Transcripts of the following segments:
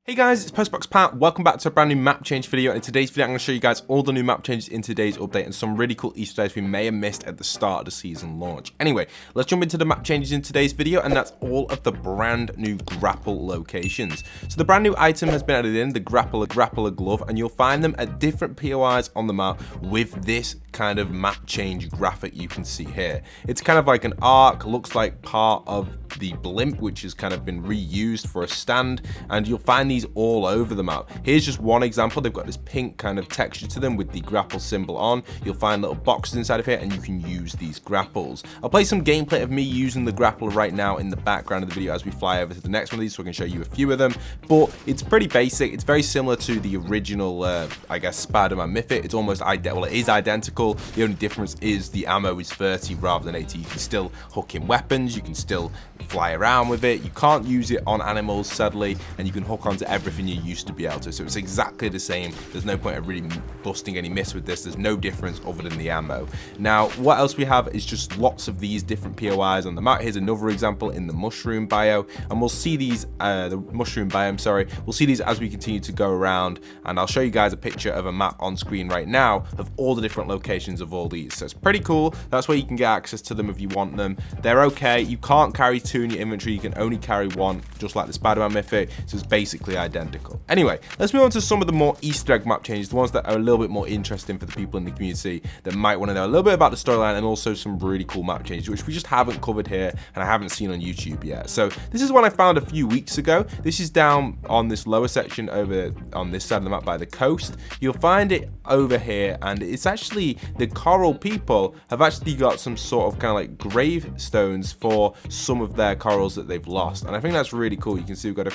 Hey guys, it's postboxpat. Welcome back to a brand new map change video. And in today's video, I'm going to show you guys all the new map changes in today's update and some really cool Easter eggs we may have missed at the start of the season launch. Anyway, let's jump into the map changes in today's video, and that's all of the brand new grapple locations. So the brand new item has been added in, the grappler glove, and you'll find them at different POIs on the map with this kind of map change graphic you can see here. It's kind of like an arc, looks like part of the blimp, which has kind of been reused for a stand, and you'll find these all over the map. Here's just one example. They've got this pink kind of texture to them with the grapple symbol on. You'll find little boxes inside of here and you can use these grapples. I'll play some gameplay of me using the grappler right now in the background of the video as we fly over to the next one of these so I can show you a few of them, but it's pretty basic. It's very similar to the original I guess Spider-Man Mythic. It's almost well, it is identical. The only difference is the ammo is 30 rather than 80. You can still hook in weapons, you can still fly around with it. You can't use it on animals sadly, and you can hook onto everything you used to be able to, so it's exactly the same. There's no point of really busting any myths with this. There's no difference other than the ammo. Now what else we have is just lots of these different POIs on the map. Here's another example in the mushroom bio, and we'll see these the mushroom biome, sorry, we'll see these as we continue to go around, and I'll show you guys a picture of a map on screen right now of all the different locations of all these. So it's pretty cool. That's where you can get access to them if you want them. They're okay. You can't carry two in your inventory, you can only carry one, just like the Spider-Man Mythic, so it's basically identical. Anyway, let's move on to some of the more Easter egg map changes, the ones that are a little bit more interesting for the people in the community that might want to know a little bit about the storyline, and also some really cool map changes which we just haven't covered here and I haven't seen on YouTube yet. So this is one I found a few weeks ago. This is down on this lower section over on this side of the map by the coast. You'll find it over here, and it's actually the coral people have actually got some sort of kind of like gravestones for some of their corals that they've lost, and I think that's really cool. You can see we've got a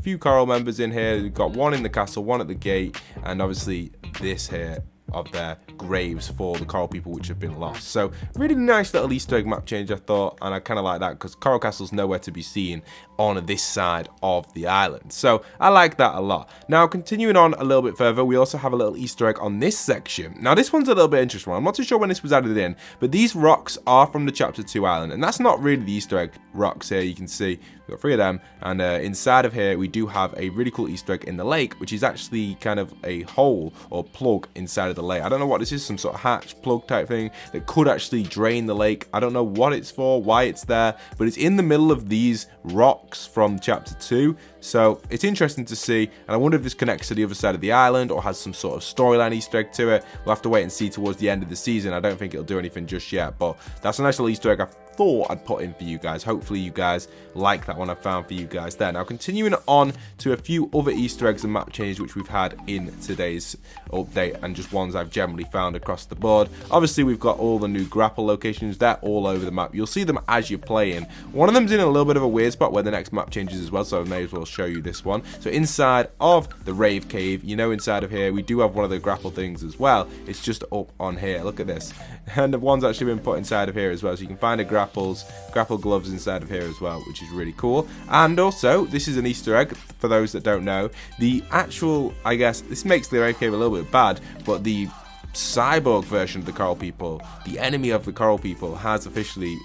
few coral members in here. We've got one in the castle, one at the gate, and obviously this here of their graves for the coral people which have been lost. So really nice little Easter egg map change, I thought, and I kind of like that because Coral Castle's nowhere to be seen on this side of the island. So I like that a lot. Now continuing on a little bit further, we also have a little Easter egg on this section. Now this one's a little bit interesting. I'm not too sure when this was added in, but these rocks are from the Chapter 2 island, and that's not really the Easter egg rocks here. You can see we've got 3 of them, and inside of here we do have a really cool Easter egg in the lake, which is actually kind of a hole or plug inside of the lake. I don't know what this is, some sort of hatch plug type thing that could actually drain the lake. I don't know what it's for, why it's there, but it's in the middle of these rocks from Chapter 2. So it's interesting to see, and I wonder if this connects to the other side of the island or has some sort of storyline Easter egg to it. We'll have to wait and see towards the end of the season. I don't think it'll do anything just yet, but that's a nice little Easter egg I thought I'd put in for you guys. Hopefully you guys like that one I found for you guys there. Now continuing on to a few other Easter eggs and map changes which we've had in today's update, and just ones I've generally found across the board. Obviously we've got all the new grapple locations. They're all over the map. You'll see them as you're playing. One of them's in a little bit of a weird spot where the next map changes as well, so I may as well show you this one. So inside of the rave cave, you know, inside of here we do have one of the grapple things as well. It's just up on here, look at this, and the one's actually been put inside of here as well, so you can find a grapple gloves inside of here as well, which is really cool. And also this is an Easter egg for those that don't know. The actual, I guess this makes the rave cave a little bit bad, but the cyborg version of the coral people, the enemy of the coral people, has officially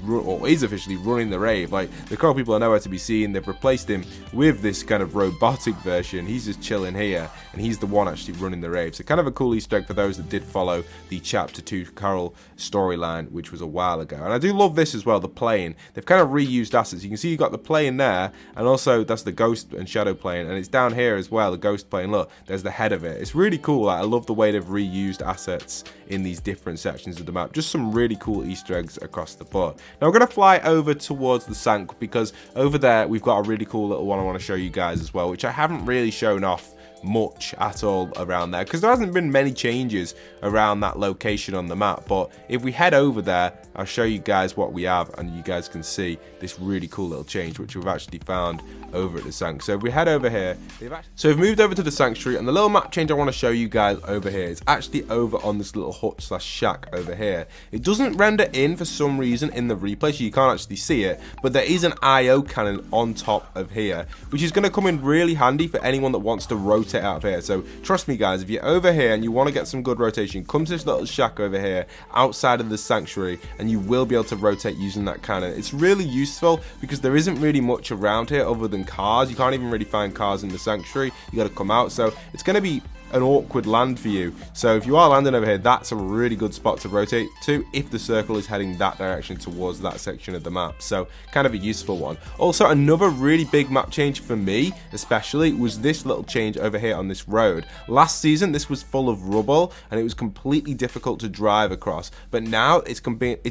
or is officially running the rave. Like, the coral people are nowhere to be seen. They've replaced him with this kind of robotic version. He's just chilling here, and he's the one actually running the rave. So kind of a cool Easter egg for those that did follow the Chapter 2 coral storyline, which was a while ago. And I do love this as well, the plane. They've kind of reused assets. You can see you've got the plane there, and also that's the ghost and shadow plane, and it's down here as well, the ghost plane. Look, there's the head of it. It's really cool. Like, I love the way they've reused assets in these different sections of the map. Just some really cool Easter eggs across the board. Now we're going to fly over towards the Sank, because over there we've got a really cool little one I want to show you guys as well, which I haven't really shown off much at all around there because there hasn't been many changes around that location on the map. But if we head over there, I'll show you guys what we have, and you guys can see this really cool little change which we've actually found over at the Sank. So if we head over here, we've moved over to the Sanctuary, and the little map change I want to show you guys over here is actually over on this little hut slash shack over here. It doesn't render in for some reason in the replay, so you can't actually see it, but there is an IO cannon on top of here, which is going to come in really handy for anyone that wants to rotate rotate out of here. So trust me guys, if you're over here and you want to get some good rotation, come to this little shack over here outside of the sanctuary and you will be able to rotate using that cannon. It's really useful because there isn't really much around here other than cars. You can't even really find cars in the sanctuary. You got to come out, so it's going to be an awkward land for you. So if you are landing over here, that's a really good spot to rotate to if the circle is heading that direction towards that section of the map. So kind of a useful one. Also, another really big map change for me especially was this little change over here on this road. Last season this was full of rubble and it was completely difficult to drive across, but now it's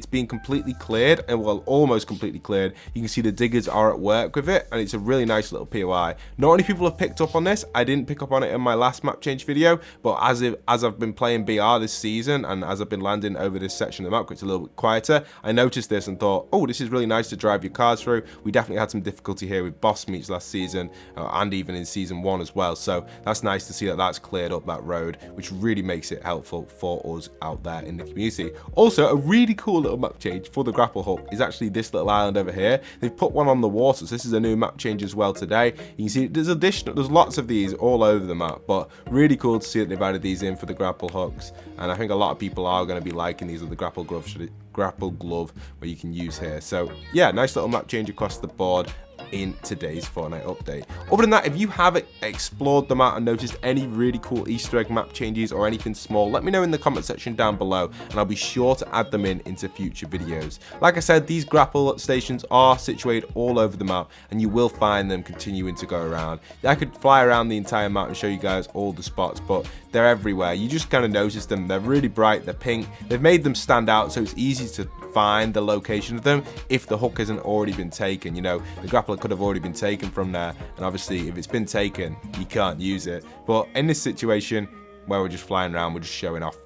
being completely cleared, and well, almost completely cleared. You can see the diggers are at work with it and it's a really nice little POI. Not many people have picked up on this. I didn't pick up on it in my last map change video, but as I've been playing BR this season and as I've been landing over this section of the map, it's a little bit quieter, I noticed this and thought, oh, this is really nice to drive your cars through. We definitely had some difficulty here with boss meets last season and even in season 1 as well, so that's nice to see that that's cleared up that road, which really makes it helpful for us out there in the community. Also, a really cool little map change for the grapple hook is actually this little island over here. They've put one on the water, so this is a new map change as well today. You can see there's lots of these all over the map, but really cool to see that they've added these in for the grapple hooks, and I think a lot of people are going to be liking these with the grapple glove where you can use here. So yeah, nice little map change across the board in today's Fortnite update. Other than that, if you have explored the map and noticed any really cool Easter egg map changes or anything small, let me know in the comment section down below and I'll be sure to add them into future videos. Like I said, these grapple stations are situated all over the map and you will find them continuing to go around. I could fly around the entire map and show you guys all the spots, but they're everywhere. You just kind of notice them. They're really bright, they're pink. They've made them stand out so it's easy to find the location of them if the hook hasn't already been taken. You know, the grappler could have already been taken from there, and obviously if it's been taken, you can't use it. But in this situation where we're just flying around, we're just showing off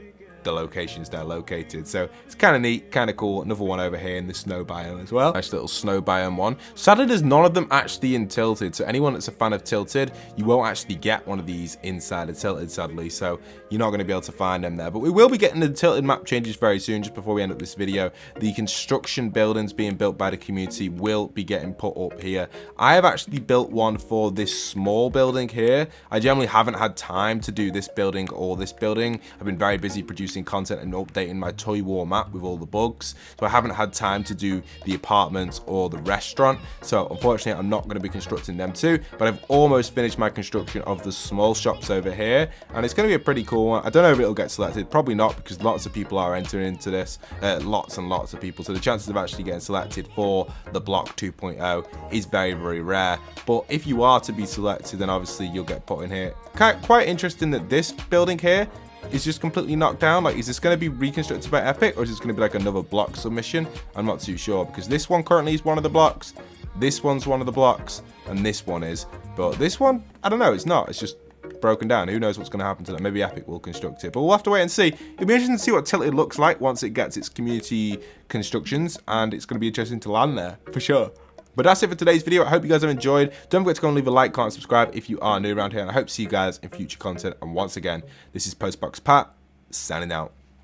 the locations they're located, so it's kind of neat, kind of cool. Another one over here in the snow biome as well. Nice little snow biome one. Sadly, there's none of them actually in Tilted, so anyone that's a fan of Tilted, you won't actually get one of these inside of Tilted, sadly, so you're not going to be able to find them there. But we will be getting the Tilted map changes very soon. Just before we end up this video, the construction buildings being built by the community will be getting put up here. I have actually built one for this small building here. I generally haven't had time to do this building or this building. I've been very busy producing content and updating my Toy War map with all the bugs, so I haven't had time to do the apartments or the restaurant, so unfortunately I'm not going to be constructing them too, but I've almost finished my construction of the small shops over here, and it's going to be a pretty cool one. I don't know if it'll get selected, probably not, because lots of people are entering into this, lots and lots of people, so the chances of actually getting selected for the block 2.0 is very, very rare. But if you are to be selected, then obviously you'll get put in here. Quite interesting that this building here is just completely knocked down. Like, is this going to be reconstructed by Epic, or is this going to be like another block submission? I'm not too sure, because this one currently is one of the blocks, this one's one of the blocks, and this one is. But this one, I don't know, it's not. It's just broken down. Who knows what's going to happen to that? Maybe Epic will construct it, but we'll have to wait and see. It'll be interesting to see what Tilted looks like once it gets its community constructions, and it's going to be interesting to land there, for sure. But that's it for today's video. I hope you guys have enjoyed. Don't forget to go and leave a like, comment, subscribe if you are new around here. And I hope to see you guys in future content. And once again, this is postboxpat, signing out.